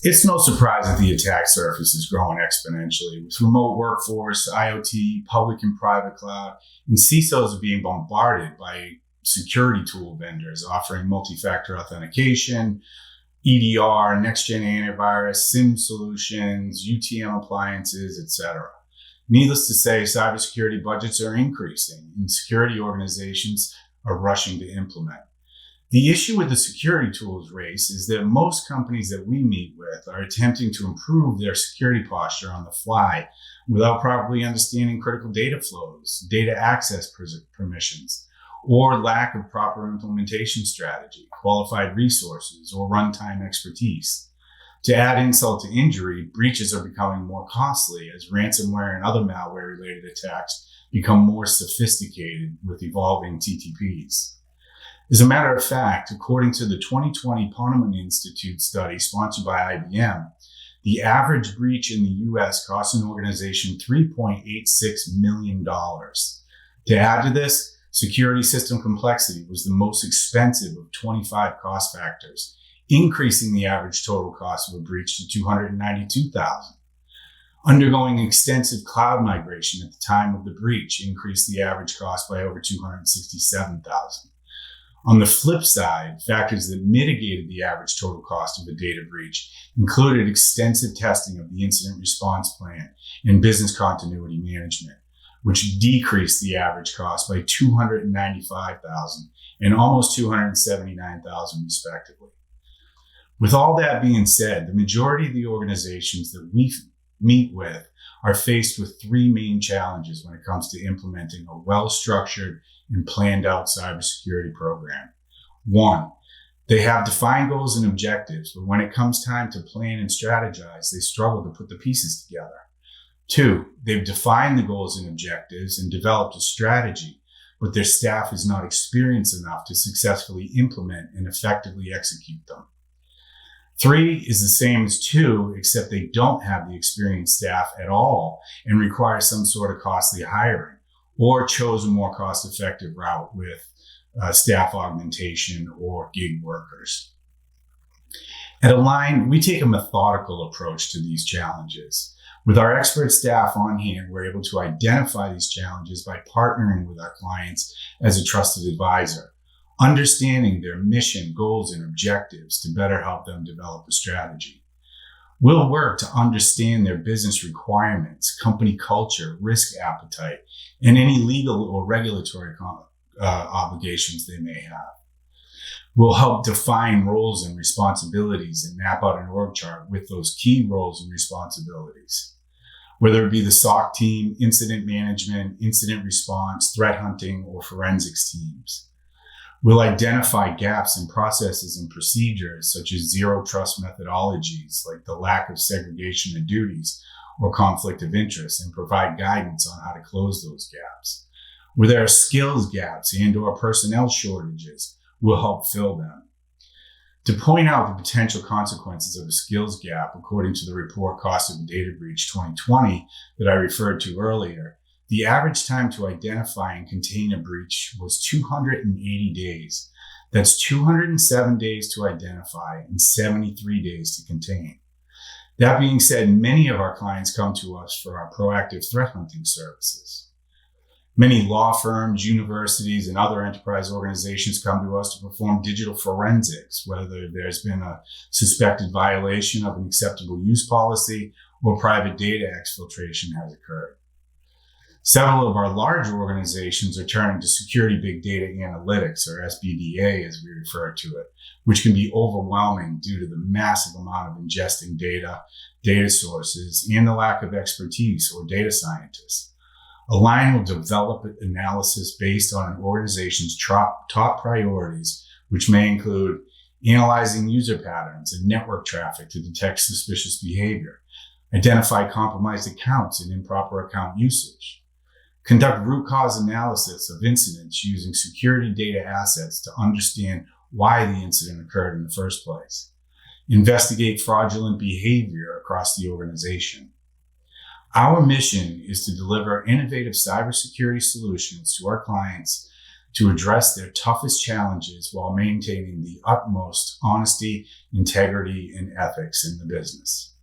It's no surprise that the attack surface is growing exponentially. With remote workforce, IoT, public and private cloud, and CISOs are being bombarded by security tool vendors offering multi-factor authentication, EDR, next-gen antivirus, SIM solutions, UTM appliances, etc. Needless to say, cybersecurity budgets are increasing, and security organizations are rushing to implement. The issue with the security tools race is that most companies that we meet with are attempting to improve their security posture on the fly without properly understanding critical data flows, data access permissions, or lack of proper implementation strategy, qualified resources, or runtime expertise. To add insult to injury, breaches are becoming more costly as ransomware and other malware-related attacks become more sophisticated with evolving TTPs. As a matter of fact, according to the 2020 Ponemon Institute study sponsored by IBM, the average breach in the US cost an organization $3.86 million. To add to this, security system complexity was the most expensive of 25 cost factors, increasing the average total cost of a breach to $292,000. Undergoing extensive cloud migration at the time of the breach increased the average cost by over $267,000. On the flip side, factors that mitigated the average total cost of a data breach included extensive testing of the incident response plan and business continuity management, which decreased the average cost by $295,000 and almost $279,000 respectively. With all that being said, the majority of the organizations that we meet with are faced with three main challenges when it comes to implementing a well-structured and planned out cybersecurity program. One, they have defined goals and objectives, but when it comes time to plan and strategize, they struggle to put the pieces together. Two, they've defined the goals and objectives and developed a strategy, but their staff is not experienced enough to successfully implement and effectively execute them. Three is the same as two, except they don't have the experienced staff at all and require some sort of costly hiring, or chose a more cost-effective route with staff augmentation or gig workers. At Align, we take a methodical approach to these challenges. With our expert staff on hand, we're able to identify these challenges by partnering with our clients as a trusted advisor, understanding their mission, goals, and objectives to better help them develop a strategy. We'll work to understand their business requirements, company culture, risk appetite, and any legal or regulatory obligations they may have. We'll help define roles and responsibilities and map out an org chart with those key roles and responsibilities. Whether it be the SOC team, incident management, incident response, threat hunting, or forensics teams. We'll identify gaps in processes and procedures such as zero trust methodologies like the lack of segregation of duties or conflict of interest and provide guidance on how to close those gaps. Where there are skills gaps and or personnel shortages, we'll help fill them. To point out the potential consequences of a skills gap, according to the report Cost of a Data Breach 2020 that I referred to earlier, the average time to identify and contain a breach was 280 days. That's 207 days to identify and 73 days to contain. That being said, many of our clients come to us for our proactive threat hunting services. Many law firms, universities, and other enterprise organizations come to us to perform digital forensics, whether there's been a suspected violation of an acceptable use policy or private data exfiltration has occurred. Several of our larger organizations are turning to security big data analytics, or SBDA as we refer to it, which can be overwhelming due to the massive amount of ingesting data sources, and the lack of expertise or data scientists. Align will develop an analysis based on an organization's top priorities, which may include analyzing user patterns and network traffic to detect suspicious behavior, identify compromised accounts and improper account usage, conduct root cause analysis of incidents using security data assets to understand why the incident occurred in the first place, investigate fraudulent behavior across the organization. Our mission is to deliver innovative cybersecurity solutions to our clients to address their toughest challenges while maintaining the utmost honesty, integrity, and ethics in the business.